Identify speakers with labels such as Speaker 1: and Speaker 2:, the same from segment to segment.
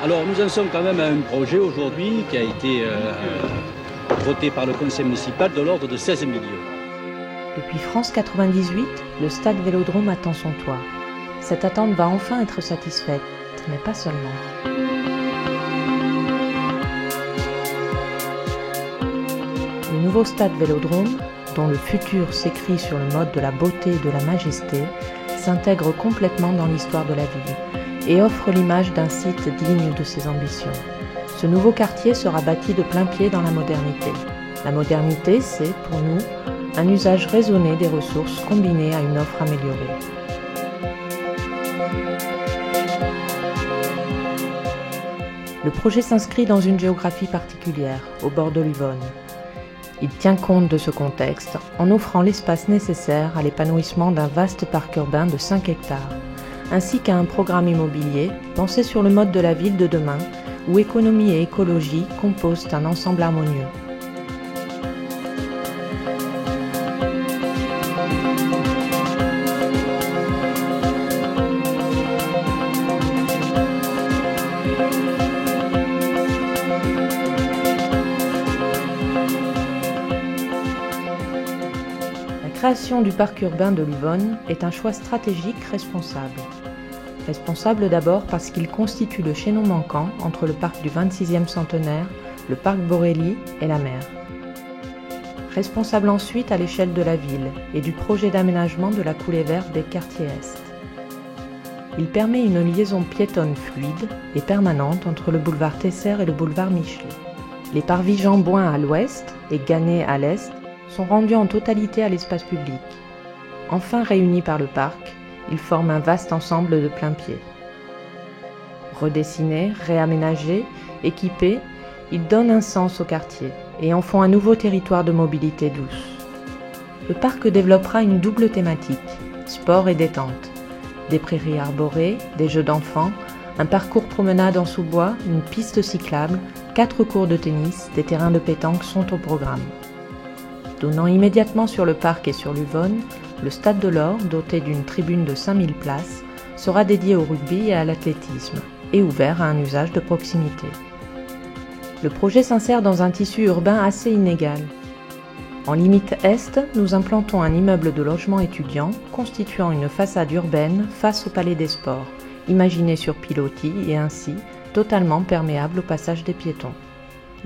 Speaker 1: Alors nous en sommes quand même à un projet aujourd'hui qui a été voté par le conseil municipal de l'ordre de 16 millions.
Speaker 2: Depuis France 98, le stade Vélodrome attend son toit. Cette attente va enfin être satisfaite, mais pas seulement. Le nouveau stade Vélodrome, dont le futur s'écrit sur le mode de la beauté et de la majesté, s'intègre complètement dans l'histoire de la ville et offre l'image d'un site digne de ses ambitions. Ce nouveau quartier sera bâti de plain-pied dans la modernité. La modernité, c'est, pour nous, un usage raisonné des ressources combiné à une offre améliorée. Le projet s'inscrit dans une géographie particulière, au bord de l'Yonne. Il tient compte de ce contexte en offrant l'espace nécessaire à l'épanouissement d'un vaste parc urbain de 5 hectares, ainsi qu'à un programme immobilier pensé sur le mode de la ville de demain, où économie et écologie composent un ensemble harmonieux. La création du parc urbain de l'Yonne est un choix stratégique responsable. Responsable d'abord parce qu'il constitue le chaînon manquant entre le parc du 26e centenaire, le parc Borelli et la mer. Responsable ensuite à l'échelle de la ville et du projet d'aménagement de la coulée verte des quartiers Est. Il permet une liaison piétonne fluide et permanente entre le boulevard Tesser et le boulevard Michelet. Les parvis Jean-Bouin à l'ouest et Gannet à l'est sont rendus en totalité à l'espace public. Enfin réunis par le parc, ils forment un vaste ensemble de plain-pied. Redessinés, réaménagés, équipés, ils donnent un sens au quartier et en font un nouveau territoire de mobilité douce. Le parc développera une double thématique, sport et détente. Des prairies arborées, des jeux d'enfants, un parcours promenade en sous-bois, une piste cyclable, 4 cours de tennis, des terrains de pétanque sont au programme. Donnant immédiatement sur le parc et sur l'Yonne, le Stade de l'Or, doté d'une tribune de 5000 places, sera dédié au rugby et à l'athlétisme, et ouvert à un usage de proximité. Le projet s'insère dans un tissu urbain assez inégal. En limite est, nous implantons un immeuble de logement étudiant constituant une façade urbaine face au Palais des Sports, imaginé sur pilotis et ainsi totalement perméable au passage des piétons.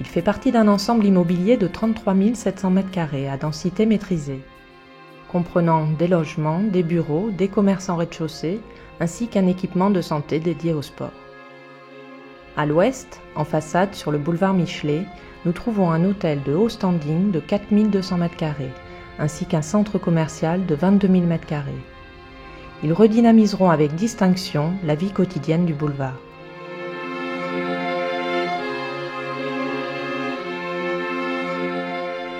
Speaker 2: Il fait partie d'un ensemble immobilier de 33 700 m² à densité maîtrisée, comprenant des logements, des bureaux, des commerces en rez-de-chaussée, ainsi qu'un équipement de santé dédié au sport. À l'ouest, en façade sur le boulevard Michelet, nous trouvons un hôtel de haut standing de 4 200 m², ainsi qu'un centre commercial de 22 000 m². Ils redynamiseront avec distinction la vie quotidienne du boulevard.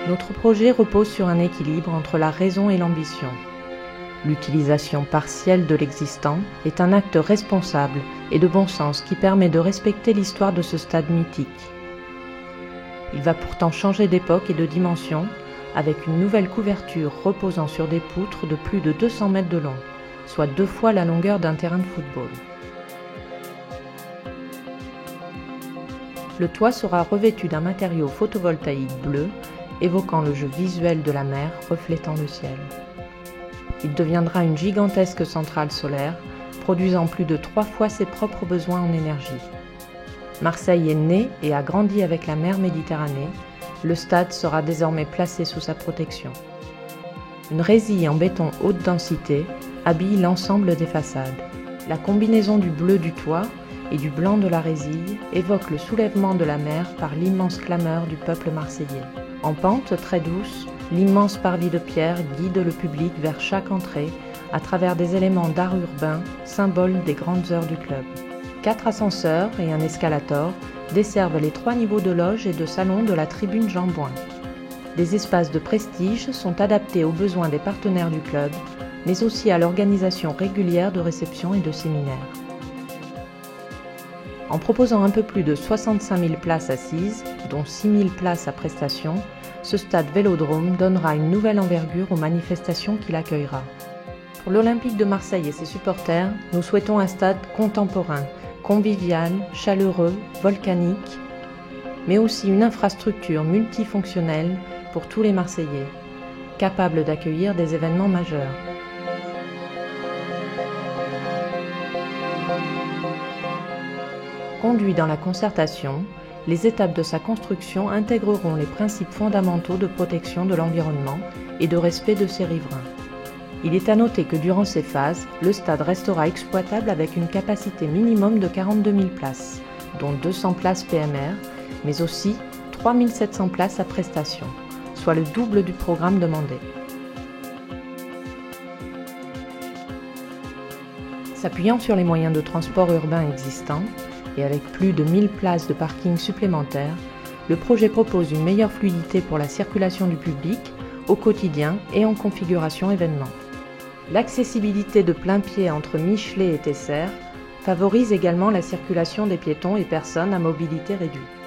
Speaker 2: Notre projet repose sur un équilibre entre la raison et l'ambition. L'utilisation partielle de l'existant est un acte responsable et de bon sens qui permet de respecter l'histoire de ce stade mythique. Il va pourtant changer d'époque et de dimension avec une nouvelle couverture reposant sur des poutres de plus de 200 mètres de long, soit 2 fois la longueur d'un terrain de football. Le toit sera revêtu d'un matériau photovoltaïque bleu évoquant le jeu visuel de la mer reflétant le ciel. Il deviendra une gigantesque centrale solaire, produisant plus de 3 fois ses propres besoins en énergie. Marseille est né et a grandi avec la mer Méditerranée, le stade sera désormais placé sous sa protection. Une résille en béton haute densité habille l'ensemble des façades. La combinaison du bleu du toit et du blanc de la résille évoque le soulèvement de la mer par l'immense clameur du peuple marseillais. En pente très douce, l'immense parvis de pierre guide le public vers chaque entrée à travers des éléments d'art urbain, symboles des grandes heures du club. 4 ascenseurs et un escalator desservent les 3 niveaux de loge et de salon de la tribune Jean-Bouin. Des espaces de prestige sont adaptés aux besoins des partenaires du club, mais aussi à l'organisation régulière de réceptions et de séminaires. En proposant un peu plus de 65 000 places assises, dont 6 000 places à prestation, ce stade Vélodrome donnera une nouvelle envergure aux manifestations qu'il accueillera. Pour l'Olympique de Marseille et ses supporters, nous souhaitons un stade contemporain, convivial, chaleureux, volcanique, mais aussi une infrastructure multifonctionnelle pour tous les Marseillais, capable d'accueillir des événements majeurs. Conduits dans la concertation, les étapes de sa construction intégreront les principes fondamentaux de protection de l'environnement et de respect de ses riverains. Il est à noter que durant ces phases, le stade restera exploitable avec une capacité minimum de 42 000 places, dont 200 places PMR, mais aussi 3 700 places à prestation, soit le double du programme demandé. S'appuyant sur les moyens de transport urbain existants, et avec plus de 1000 places de parking supplémentaires, le projet propose une meilleure fluidité pour la circulation du public, au quotidien et en configuration événement. L'accessibilité de plain-pied entre Michelet et Tesser favorise également la circulation des piétons et personnes à mobilité réduite.